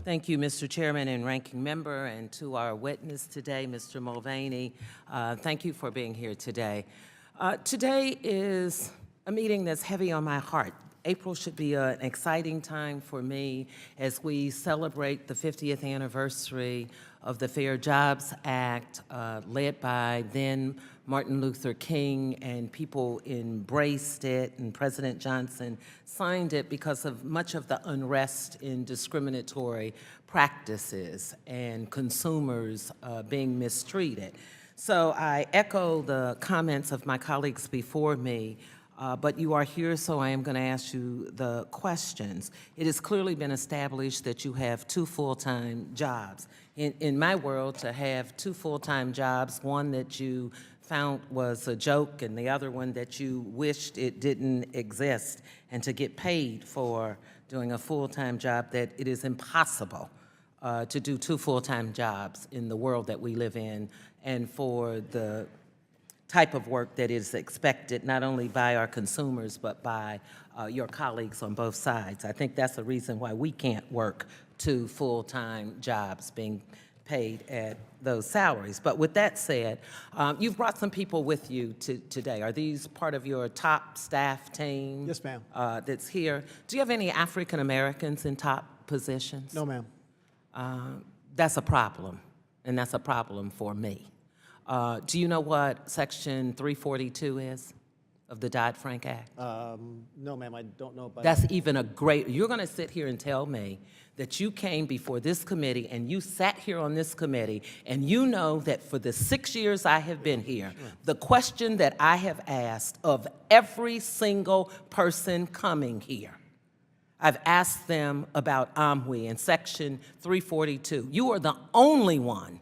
Thank you, Mr. Chairman and Ranking Member, and to our witness today, Mr. Mulvaney. Thank you for being here today. Today is a meeting that's heavy on my heart. April should be an exciting time for me as we celebrate the 50th anniversary of the Fair Jobs Act, led by then Martin Luther King, and people embraced it, and President Johnson signed it because of much of the unrest in discriminatory practices and consumers being mistreated. So I echo the comments of my colleagues before me, but you are here, so I am going to ask you the questions. It has clearly been established that you have 2 full-time jobs. In my world, to have 2 full-time jobs, one that you found was a joke and the other one that you wished it didn't exist, and to get paid for doing a full-time job, that it is impossible to do 2 full-time jobs in the world that we live in, and for the type of work that is expected not only by our consumers but by your colleagues on both sides. I think that's the reason why we can't work 2 full-time jobs being paid at those salaries. But with that said, you've brought some people with you today. Are these part of your top staff team? Yes, ma'am. That's here. Do you have any African Americans in top positions? No, ma'am. That's a problem, and that's a problem for me. Do you know what Section 342 is of the Dodd-Frank Act? No, ma'am, I don't know about That's even a great, you're going to sit here and tell me that you came before this committee and you sat here on this committee and you know that for the 6 years I have been here, the question that I have asked of every single person coming here, I've asked them about AMWI and Section 342. You are the only one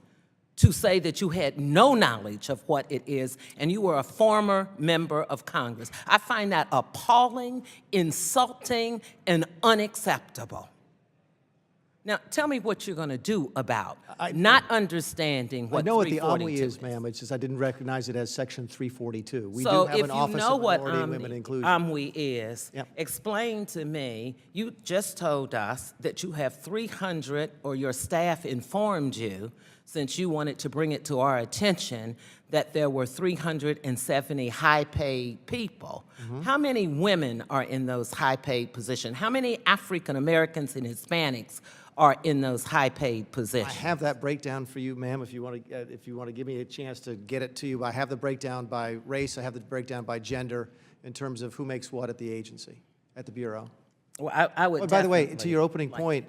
to say that you had no knowledge of what it is, and you were a former member of Congress. I find that appalling, insulting, and unacceptable. Now, tell me what you're going to do about not understanding what 342 is. I know what the AMWI is, ma'am. It's just I didn't recognize it as Section 342. We So do have if an you Office know of what Minority and Women Inclusion. AMWI is, Yep. explain to me, you just told us that you have 300, or your staff informed you, since you wanted to bring it to our attention, that there were 370 high-paid people. How many women are in those high-paid positions? How many African Americans and Hispanics are in those high-paid positions? I have that breakdown for you, ma'am, if you want to give me a chance to get it to you. I have the breakdown by race. I have the breakdown by gender in terms of who makes what at the agency, at the Bureau. Well, I would By the way, to definitely your opening like- point,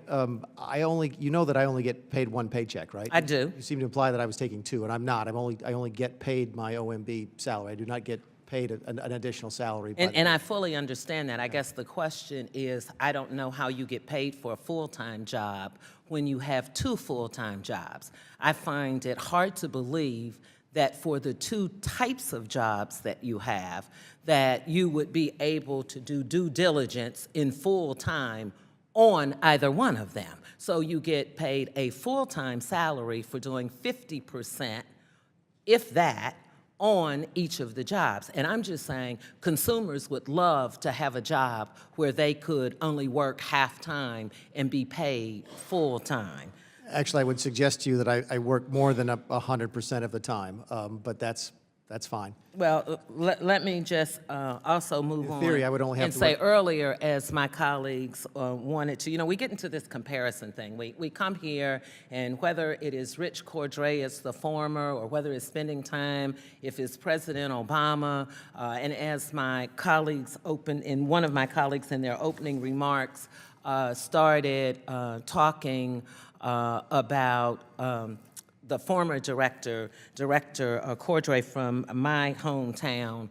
you know that I only get paid 1 paycheck, right? I do. You seem to imply that I was taking 2, and I'm not. I only get paid my OMB salary. I do not get paid an additional salary. And I fully understand that. I guess the question is, I don't know how you get paid for a full-time job when you have 2 full-time jobs. I find it hard to believe that for the 2 types of jobs that you have, that you would be able to do due diligence in full-time on either one of them. So you get paid a full-time salary for doing 50%, if that, on each of the jobs. And I'm just saying consumers would love to have a job where they could only work half-time and be paid full-time. Actually, I would suggest to you that I work more than 100% of the time, but that's fine. Well, let me just also move on. In theory, I would only have and to say work. earlier, as my colleagues wanted to, we get into this comparison thing. We come here, and whether it is Rich Cordray as the former, or whether it's spending time, if it's President Obama, and as my colleagues one of my colleagues in their opening remarks started talking about the former Director Cordray from my hometown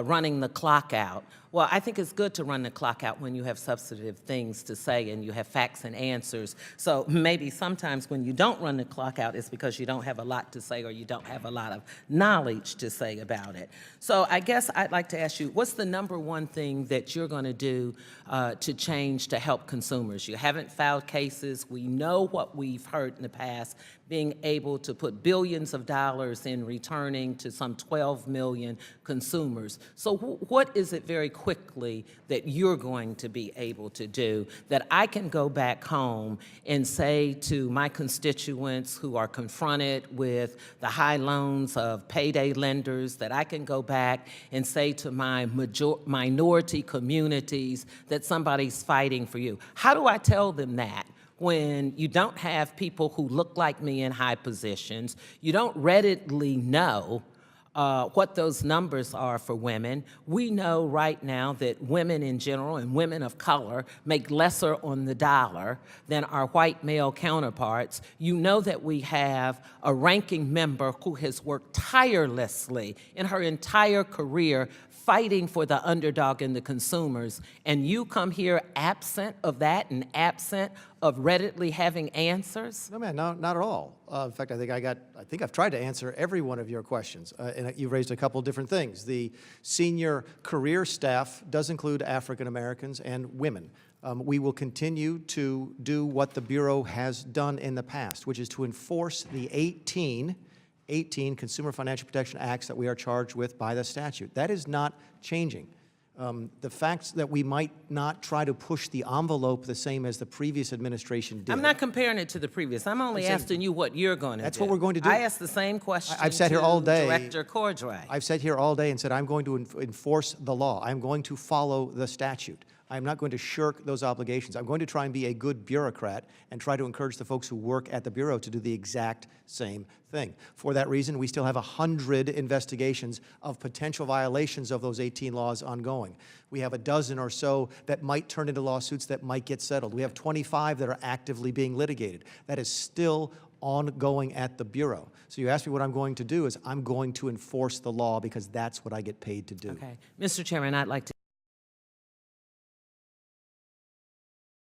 running the clock out. Well, I think it's good to run the clock out when you have substantive things to say and you have facts and answers. So maybe sometimes when you don't run the clock out, it's because you don't have a lot to say or you don't have a lot of knowledge to say about it. So I guess I'd like to ask you, what's the #1 thing that you're going to do to change to help consumers? You haven't filed cases. We know what we've heard in the past, being able to put billions of dollars in returning to some 12 million consumers. So what is it very quickly that you're going to be able to do, that I can go back home and say to my constituents who are confronted with the high loans of payday lenders, that I can go back and say to my minority communities that somebody's fighting for you? How do I tell them that when you don't have people who look like me in high positions? You don't readily know what those numbers are for women. We know right now that women in general and women of color make lesser on the dollar than our white male counterparts. You know that we have a ranking member who has worked tirelessly in her entire career fighting for the underdog and the consumers, and you come here absent of that and absent of readily having answers? No, man, not at all. In fact, I think I've tried to answer every one of your questions, and you've raised a couple different things. The senior career staff does include African Americans and women. We will continue to do what the Bureau has done in the past, which is to enforce the 18 Consumer Financial Protection Acts that we are charged with by the statute. That is not changing. The facts that we might not try to push the envelope the same as the previous administration did. I'm not comparing it to the previous. I'm only asking you what you're going to do. That's what we're going to do. I asked the same question I've sat here all day. Director Cordray. I've sat here all day and said I'm going to enforce the law. I'm going to follow the statute. I'm not going to shirk those obligations. I'm going to try and be a good bureaucrat and try to encourage the folks who work at the Bureau to do the exact same thing. For that reason, we still have 100 investigations of potential violations of those 18 laws ongoing. We have a dozen or so that might turn into lawsuits that might get settled. We have 25 that are actively being litigated. That is still ongoing at the Bureau. So you asked me what I'm going to do is I'm going to enforce the law because that's what I get paid to do. Okay. Mr. Chairman, I'd like to